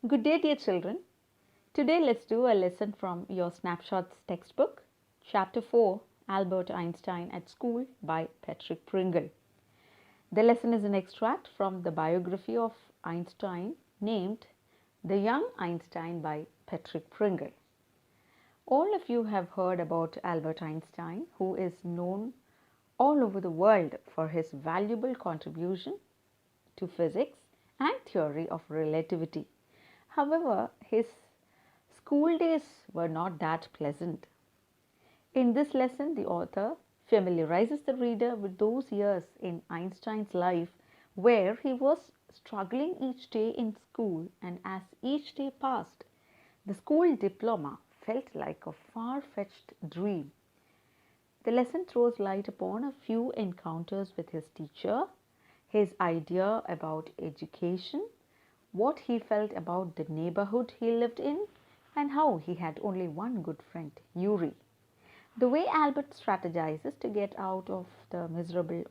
Good day, dear children. Today, let's do a lesson from your Snapshots textbook, Chapter 4, Albert Einstein at School by Patrick Pringle. The lesson is an extract from the biography of Einstein named The Young Einstein by Patrick Pringle. All of you have heard about Albert Einstein, who is known all over the world for his valuable contribution to physics and theory of relativity. However, his school days were not that pleasant. In this lesson, the author familiarizes the reader with those years in Einstein's life where he was struggling each day in school, and as each day passed, the school diploma felt like a far-fetched dream. The lesson throws light upon a few encounters with his teacher, his idea about education, what he felt about the neighborhood he lived in, and how he had only one good friend, Yuri. The way Albert strategizes to get out of the miserable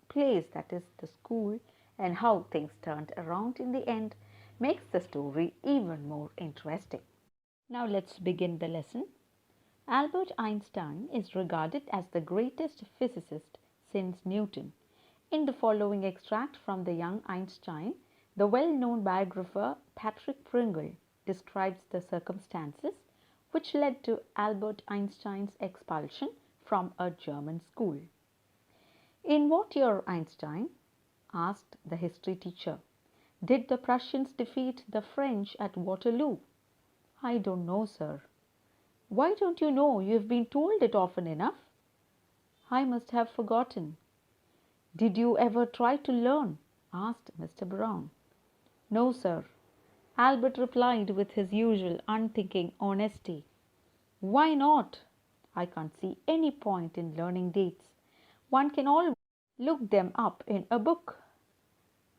place that is the school and how things turned around in the end makes the story even more interesting. Now let's begin the lesson. Albert Einstein is regarded as the greatest physicist since Newton. In the following extract from The Young Einstein, the well-known biographer Patrick Pringle describes the circumstances which led to Albert Einstein's expulsion from a German school. "In what year, Einstein?" asked the history teacher. "Did the Prussians defeat the French at Waterloo?" "I don't know, sir." "Why don't you know? You've been told it often enough." "I must have forgotten." "Did you ever try to learn?" asked Mr. Brown. "No, sir," Albert replied with his usual unthinking honesty. "Why not?" "I can't see any point in learning dates. One can always look them up in a book."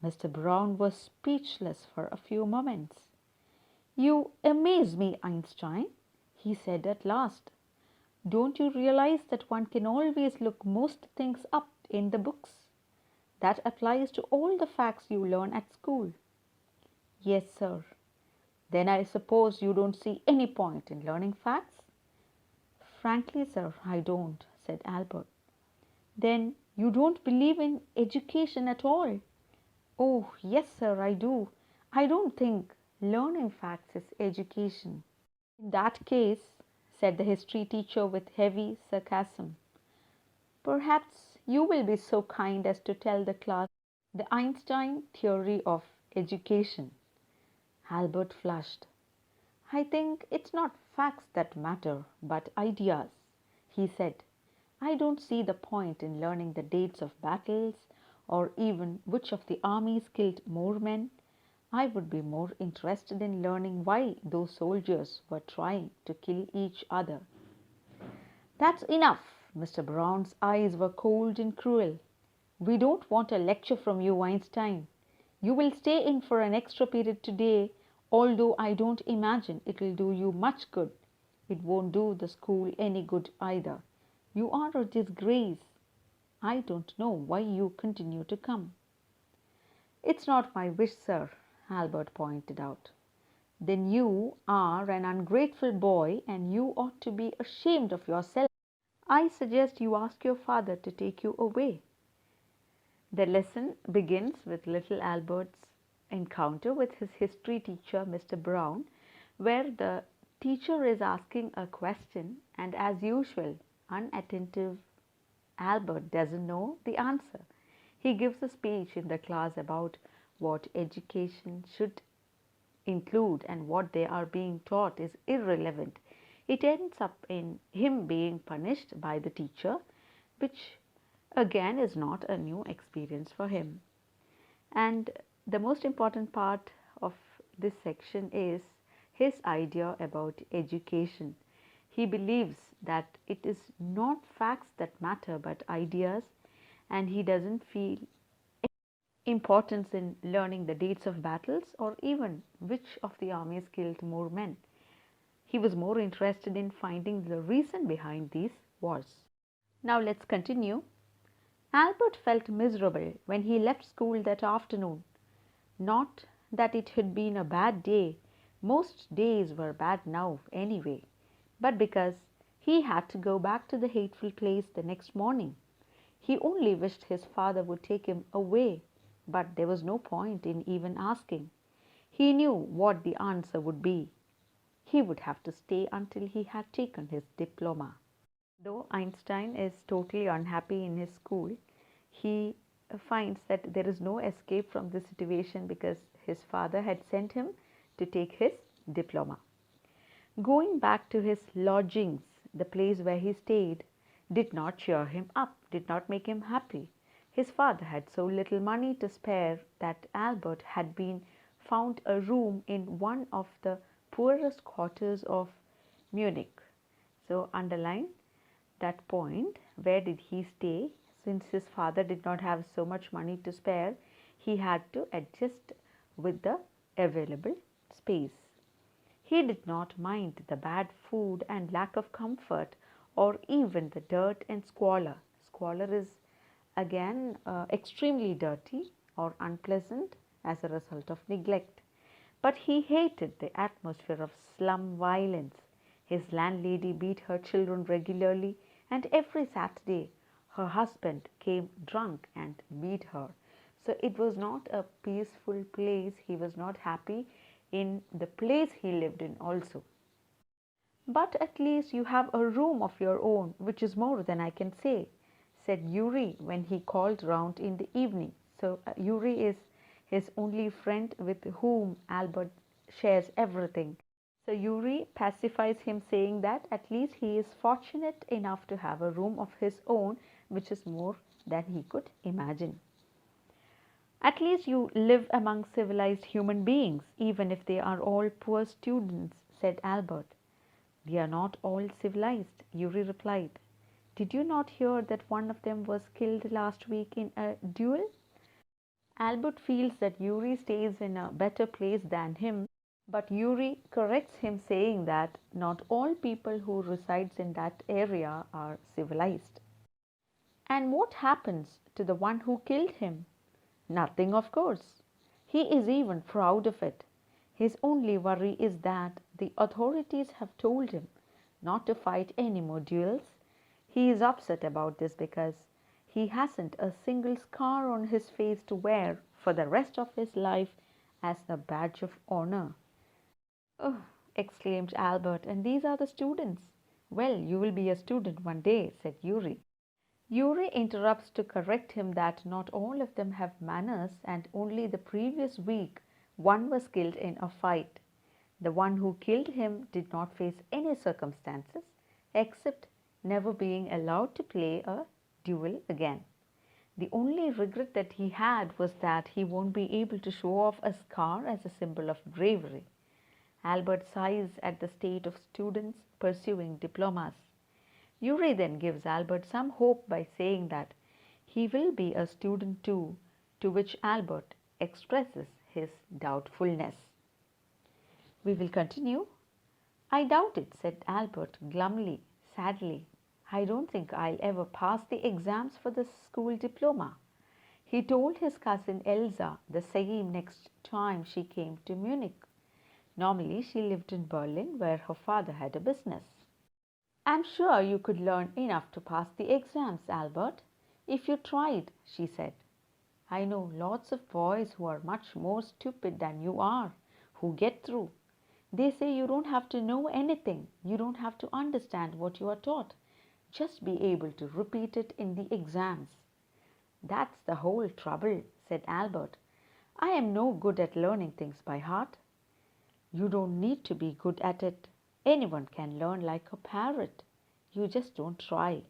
Mr. Brown was speechless for a few moments. "You amaze me, Einstein," he said at last. "Don't you realize that one can always look most things up in the books? That applies to all the facts you learn at school." "Yes, sir." "Then I suppose you don't see any point in learning facts?" "Frankly, sir, I don't," said Albert. "Then you don't believe in education at all?" "Oh, yes, sir, I do. I don't think learning facts is education." "In that case," said the history teacher with heavy sarcasm, "perhaps you will be so kind as to tell the class the Einstein theory of education." Albert flushed. "I think it's not facts that matter, but ideas," he said. "I don't see the point in learning the dates of battles or even which of the armies killed more men. I would be more interested in learning why those soldiers were trying to kill each other." "That's enough." Mr. Brown's eyes were cold and cruel. "We don't want a lecture from you, Einstein. You will stay in for an extra period today, although I don't imagine it will do you much good. It won't do the school any good either. You are a disgrace. I don't know why you continue to come." "It's not my wish, sir," Albert pointed out. "Then you are an ungrateful boy and you ought to be ashamed of yourself. I suggest you ask your father to take you away." The lesson begins with little Albert's encounter with his history teacher, Mr. Brown, where the teacher is asking a question and, as usual, unattentive Albert doesn't know the answer. He gives a speech in the class about what education should include and what they are being taught is irrelevant. It ends up in him being punished by the teacher, which again is not a new experience for him. And the most important part of this section is his idea about education. He believes that it is not facts that matter but ideas, and he doesn't feel importance in learning the dates of battles or even which of the armies killed more men. He was more interested in finding the reason behind these wars. Now let's continue. Albert felt miserable when he left school that afternoon. Not that it had been a bad day. Most days were bad now, anyway. But because he had to go back to the hateful place the next morning, he only wished his father would take him away. But there was no point in even asking. He knew what the answer would be. He would have to stay until he had taken his diploma. Though Einstein is totally unhappy in his school, he finds that there is no escape from this situation because his father had sent him to take his diploma. Going back to his lodgings, the place where he stayed, did not cheer him up, did not make him happy. His father had so little money to spare that Albert had been found a room in one of the poorest quarters of Munich. So underline that point. Where did he stay? Since his father did not have so much money to spare, he had to adjust with the available space. He did not mind the bad food and lack of comfort, or even the dirt and squalor. Squalor is again extremely dirty or unpleasant as a result of neglect. But he hated the atmosphere of slum violence. His landlady beat her children regularly, and every Saturday her husband came drunk and beat her. So it was not a peaceful place. He was not happy in the place he lived in also. But at least you have a room of your own, which is more than I can say, said Yuri when he called round in the evening. So Yuri is his only friend with whom Albert shares everything. So Yuri pacifies him, saying that at least he is fortunate enough to have a room of his own, which is more than he could imagine. At least you live among civilized human beings, even if they are all poor students, said Albert. They are not all civilized, Yuri replied. Did you not hear that one of them was killed last week in a duel? Albert feels that Yuri stays in a better place than him, but Yuri corrects him, saying that not all people who resides in that area are civilized. And what happens to the one who killed him? Nothing, of course. He is even proud of it. His only worry is that the authorities have told him not to fight any more duels. He is upset about this because he hasn't a single scar on his face to wear for the rest of his life as a badge of honor. Oh, exclaimed Albert, and these are the students. Well, you will be a student one day, said Yuri. Yuri interrupts to correct him that not all of them have manners, and only the previous week one was killed in a fight. The one who killed him did not face any circumstances except never being allowed to play a duel again. The only regret that he had was that he won't be able to show off a scar as a symbol of bravery. Albert sighs at the state of students pursuing diplomas. Yuri then gives Albert some hope by saying that he will be a student too, to which Albert expresses his doubtfulness. We will continue. I doubt it, said Albert glumly, sadly. I don't think I'll ever pass the exams for the school diploma. He told his cousin Elsa the same next time she came to Munich. Normally, she lived in Berlin, where her father had a business. I'm sure you could learn enough to pass the exams, Albert, if you tried, she said. I know lots of boys who are much more stupid than you are, who get through. They say you don't have to know anything, you don't have to understand what you are taught, just be able to repeat it in the exams. That's the whole trouble, said Albert. I am no good at learning things by heart. You don't need to be good at it. Anyone can learn like a parrot. You just don't try.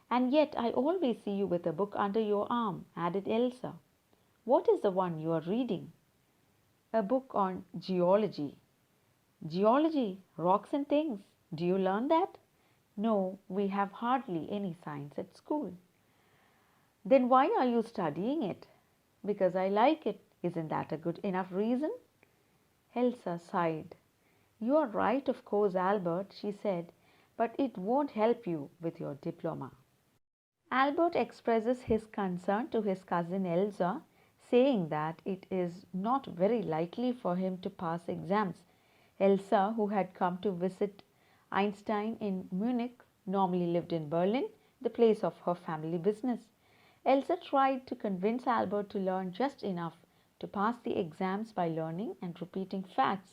And yet I always see you with a book under your arm, added Elsa. What is the one you are reading? A book on geology. Geology, rocks and things. Do you learn that? No, we have hardly any science at school. Then why are you studying it? Because I like it. Isn't that a good enough reason? Elsa sighed. You are right, of course, Albert, she said, but it won't help you with your diploma. Albert expresses his concern to his cousin Elsa, saying that it is not very likely for him to pass exams. Elsa, who had come to visit Einstein in Munich, normally lived in Berlin, the place of her family business. Elsa tried to convince Albert to learn just enough to pass the exams by learning and repeating facts,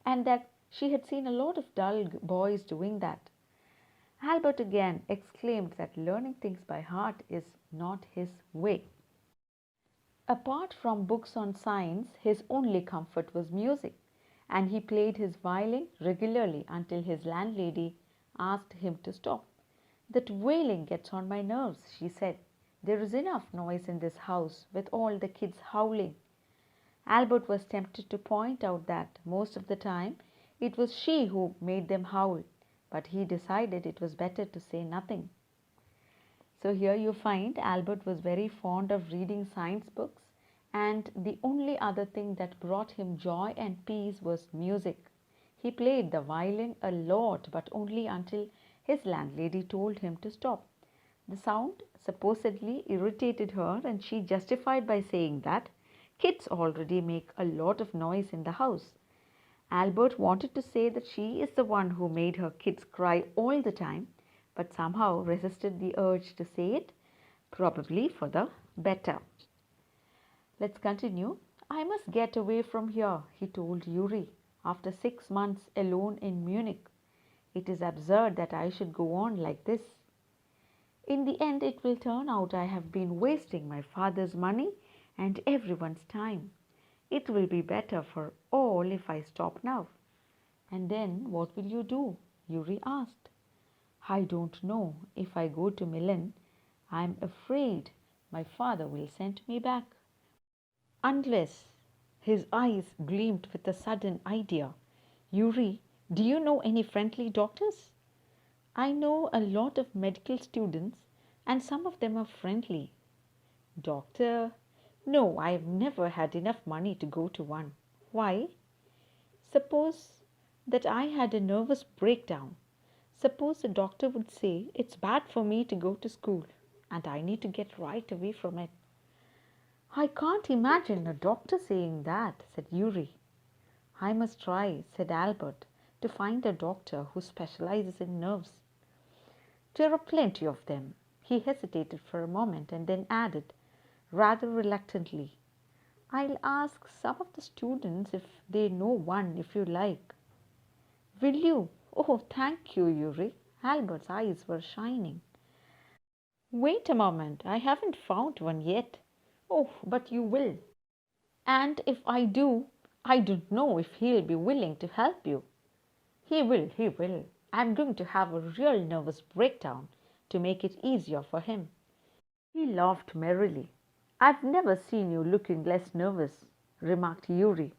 and that she had seen a lot of dull boys doing that. Albert again exclaimed that learning things by heart is not his way. Apart from books on science, his only comfort was music, and he played his violin regularly until his landlady asked him to stop. "That wailing gets on my nerves," she said. "There is enough noise in this house with all the kids howling." Albert was tempted to point out that most of the time it was she who made them howl, but he decided it was better to say nothing. So here you find Albert was very fond of reading science books, and the only other thing that brought him joy and peace was music. He played the violin a lot, but only until his landlady told him to stop. The sound supposedly irritated her, and she justified by saying that kids already make a lot of noise in the house. Albert wanted to say that she is the one who made her kids cry all the time, but somehow resisted the urge to say it, probably for the better. Let's continue. "I must get away from here," he told Yuri, "after 6 months alone in Munich. It is absurd that I should go on like this. In the end, it will turn out I have been wasting my father's money and everyone's time. It will be better for all if I stop now." "And then what will you do?" Yuri asked. "I don't know. If I go to Milan, I am afraid my father will send me back." Unless his eyes gleamed with a sudden idea. "Yuri, do you know any friendly doctors?" "I know a lot of medical students, and some of them are friendly." "Doctor?" "No, I have never had enough money to go to one." "Why?" "Suppose that I had a nervous breakdown. Suppose the doctor would say it's bad for me to go to school and I need to get right away from it." "I can't imagine a doctor saying that," said Yuri. "I must try," said Albert, "to find a doctor who specializes in nerves. There are plenty of them." He hesitated for a moment and then added, rather reluctantly, "I'll ask some of the students if they know one, if you like." "Will you? Oh, thank you, Yuri." Albert's eyes were shining. "Wait a moment, I haven't found one yet." "Oh, but you will. And if I do, I don't know if he'll be willing to help you." He will. I'm going to have a real nervous breakdown to make it easier for him." He laughed merrily. "I've never seen you looking less nervous," remarked Yuri.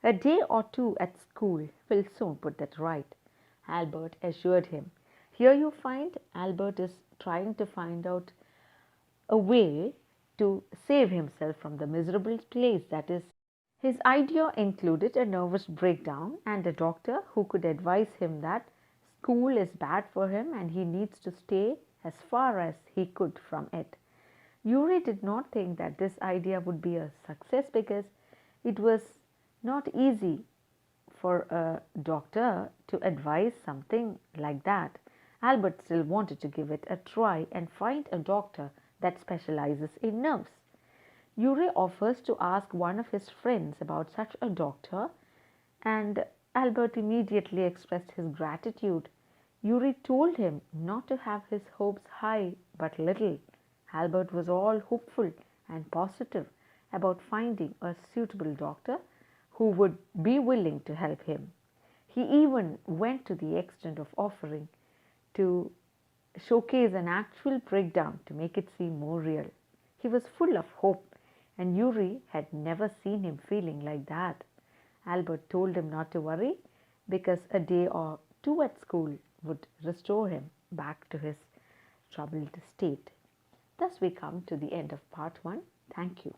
"A day or two at school will soon put that right," Albert assured him. Here you find Albert is trying to find out a way to save himself from the miserable place that is. His idea included a nervous breakdown and a doctor who could advise him that school is bad for him and he needs to stay as far as he could from it. Yuri did not think that this idea would be a success because it was not easy for a doctor to advise something like that. Albert still wanted to give it a try and find a doctor that specializes in nerves. Yuri offers to ask one of his friends about such a doctor, and Albert immediately expressed his gratitude. Yuri told him not to have his hopes high but little. Albert was all hopeful and positive about finding a suitable doctor who would be willing to help him. He even went to the extent of offering to showcase an actual breakdown to make it seem more real. He was full of hope, and Yuri had never seen him feeling like that. Albert told him not to worry because a day or two at school would restore him back to his troubled state. Thus we come to the end of part 1. Thank you.